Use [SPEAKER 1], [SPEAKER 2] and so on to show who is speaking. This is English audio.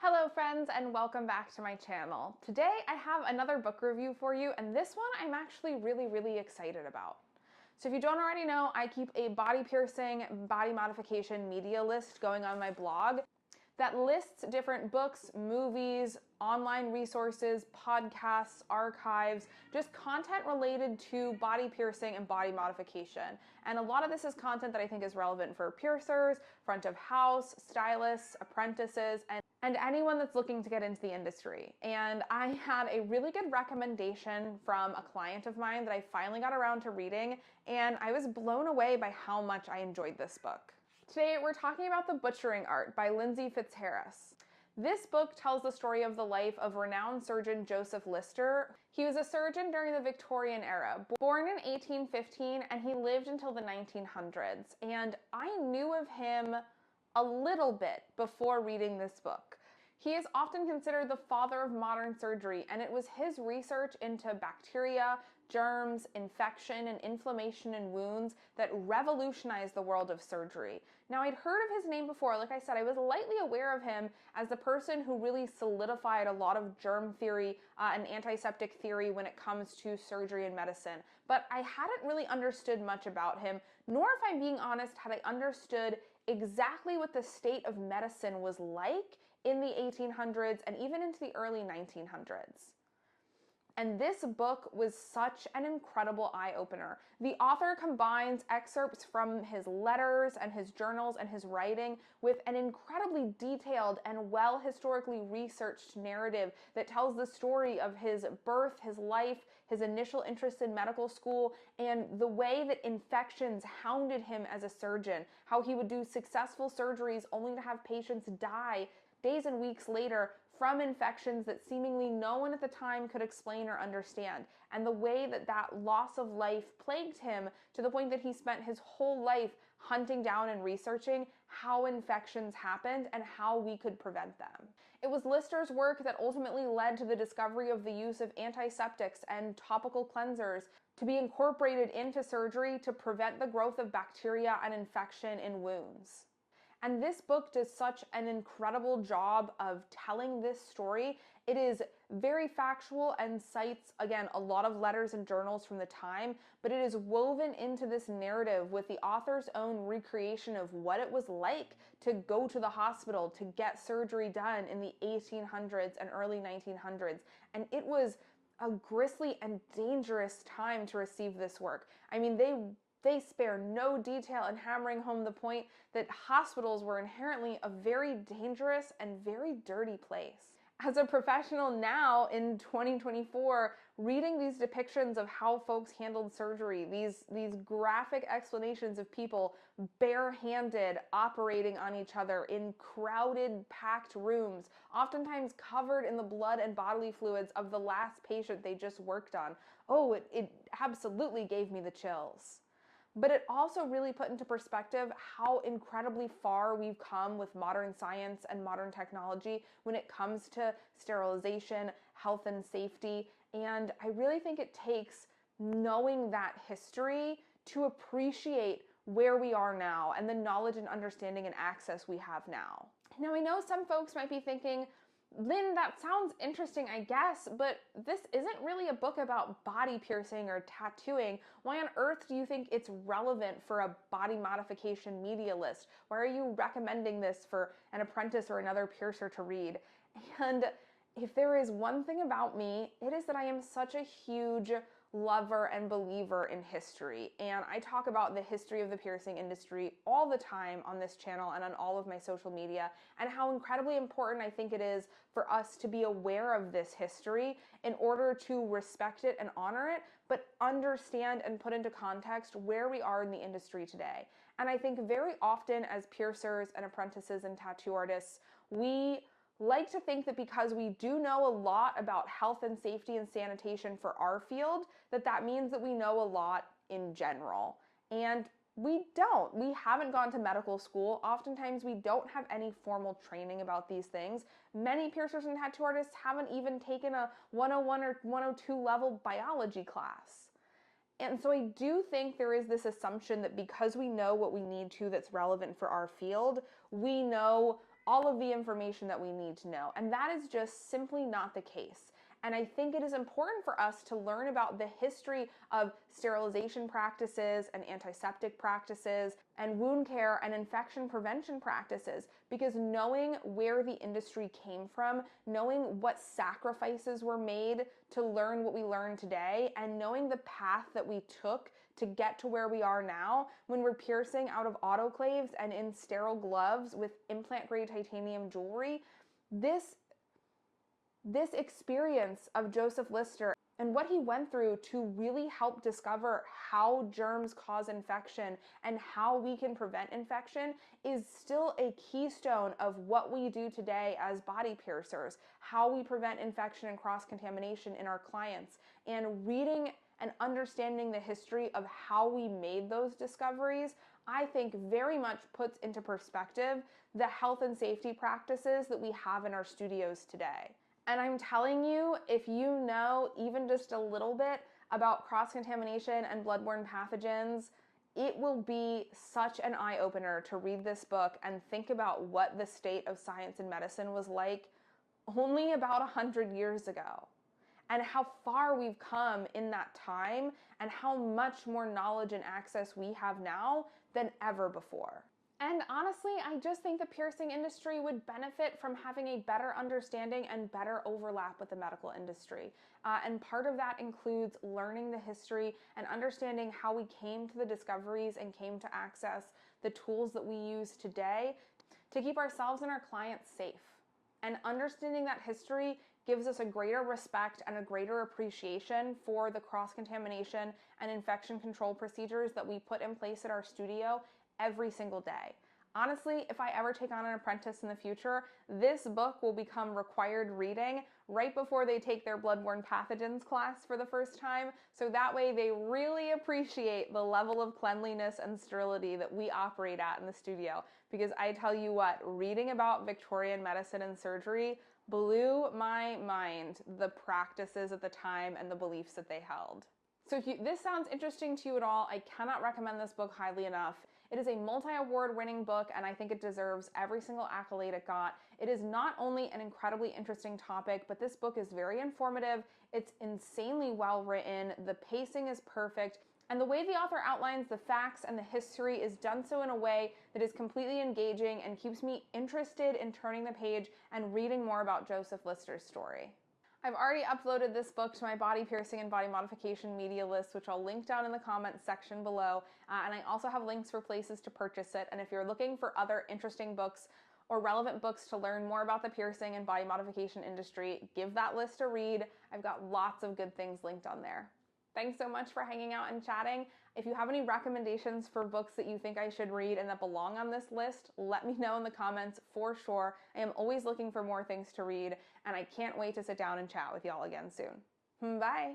[SPEAKER 1] Hello friends and welcome back to my channel. Today I have another book review for you, and this one I'm actually really excited about. So if you don't already know, I keep a body piercing, body modification media list going on my blog that lists different books, movies, online resources, podcasts, archives, just content related to body piercing and body modification. And a lot of this is content that I think is relevant for piercers, front of house, stylists, apprentices, and anyone that's looking to get into the industry. And I had a really good recommendation from a client of mine that I finally got around to reading, and I was blown away by how much I enjoyed this book. Today we're talking about The Butchering Art by Lindsay Fitzharris. This book tells the story of the life of renowned surgeon Joseph Lister. He was a surgeon during the Victorian era, born in 1815, and he lived until the 1900s. And I knew of him a little bit before reading this book. He is often considered the father of modern surgery, and it was his research into bacteria, germs, infection, and inflammation in wounds that revolutionized the world of surgery. Now, I'd heard of his name before. Like I said, I was lightly aware of him as the person who really solidified a lot of germ theory and antiseptic theory when it comes to surgery and medicine. But I hadn't really understood much about him, nor, if I'm being honest, had I understood exactly what the state of medicine was like in the 1800s and even into the early 1900s. And this book was such an incredible eye-opener. The author combines excerpts from his letters and his journals and his writing with an incredibly detailed and well historically researched narrative that tells the story of his birth, his life, his initial interest in medical school, and the way that infections hounded him as a surgeon, how he would do successful surgeries only to have patients die days and weeks later from infections that seemingly no one at the time could explain or understand, and the way that that loss of life plagued him to the point that he spent his whole life hunting down and researching how infections happened and how we could prevent them. It was Lister's work that ultimately led to the discovery of the use of antiseptics and topical cleansers to be incorporated into surgery to prevent the growth of bacteria and infection in wounds. And this book does such an incredible job of telling this story. It is very factual and cites, again, a lot of letters and journals from the time, but it is woven into this narrative with the author's own recreation of what it was like to go to the hospital to get surgery done in the 1800s and early 1900s. And it was a grisly and dangerous time to receive this work. I mean, they spare no detail in hammering home the point that hospitals were inherently a very dangerous and very dirty place. As a professional now in 2024, reading these depictions of how folks handled surgery, these graphic explanations of people barehanded operating on each other in crowded, packed rooms, oftentimes covered in the blood and bodily fluids of the last patient they just worked on. Oh, it absolutely gave me the chills. But it also really put into perspective how incredibly far we've come with modern science and modern technology when it comes to sterilization, health and safety. And I really think it takes knowing that history to appreciate where we are now and the knowledge and understanding and access we have now. Now, I know some folks might be thinking, Lynn, that sounds interesting, I guess, but this isn't really a book about body piercing or tattooing. Why on earth do you think it's relevant for a body modification media list? Why are you recommending this for an apprentice or another piercer to read? And if there is one thing about me, it is that I am such a huge lover and believer in history, and I talk about the history of the piercing industry all the time on this channel and on all of my social media, and how incredibly important I think it is for us to be aware of this history in order to respect it and honor it, but understand and put into context where we are in the industry today. And I think very often as piercers and apprentices and tattoo artists, we like to think that because we do know a lot about health and safety and sanitation for our field, that means that we know a lot in general. And we don't. We haven't gone to medical school. Oftentimes we don't have any formal training about these things. Many piercers and tattoo artists haven't even taken a 101 or 102 level biology class. And so I do think there is this assumption that because we know what we need to that's relevant for our field, we know all of the information that we need to know. And that is just simply not the case. And I think it is important for us to learn about the history of sterilization practices and antiseptic practices and wound care and infection prevention practices, because knowing where the industry came from, knowing what sacrifices were made to learn what we learn today, and knowing the path that we took to get to where we are now when we're piercing out of autoclaves and in sterile gloves with implant-grade titanium jewelry, this experience of Joseph Lister and what he went through to really help discover how germs cause infection and how we can prevent infection is still a keystone of what we do today as body piercers, how we prevent infection and cross-contamination in our clients. And reading and understanding the history of how we made those discoveries, I think very much puts into perspective the health and safety practices that we have in our studios today. And I'm telling you, if you know even just a little bit about cross-contamination and bloodborne pathogens, it will be such an eye-opener to read this book and think about what the state of science and medicine was like only about 100 years ago, and how far we've come in that time, and how much more knowledge and access we have now than ever before. And honestly, I just think the piercing industry would benefit from having a better understanding and better overlap with the medical industry. And part of that includes learning the history and understanding how we came to the discoveries and came to access the tools that we use today to keep ourselves and our clients safe. And understanding that history gives us a greater respect and a greater appreciation for the cross-contamination and infection control procedures that we put in place at our studio every single day. Honestly, if I ever take on an apprentice in the future, this book will become required reading right before they take their bloodborne pathogens class for the first time, so that way they really appreciate the level of cleanliness and sterility that we operate at in the studio. Because I tell you what, reading about Victorian medicine and surgery blew my mind, the practices at the time and the beliefs that they held. So if this sounds interesting to you at all, I cannot recommend this book highly enough. It is a multi-award winning book, and I think it deserves every single accolade it got. It is not only an incredibly interesting topic, but this book is very informative. It's insanely well written. The pacing is perfect. And the way the author outlines the facts and the history is done so in a way that is completely engaging and keeps me interested in turning the page and reading more about Joseph Lister's story. I've already uploaded this book to my body piercing and body modification media list, which I'll link down in the comments section below. And I also have links for places to purchase it. And if you're looking for other interesting books or relevant books to learn more about the piercing and body modification industry, give that list a read. I've got lots of good things linked on there. Thanks so much for hanging out and chatting. If you have any recommendations for books that you think I should read and that belong on this list, let me know in the comments for sure. I am always looking for more things to read, and I can't wait to sit down and chat with y'all again soon. Bye.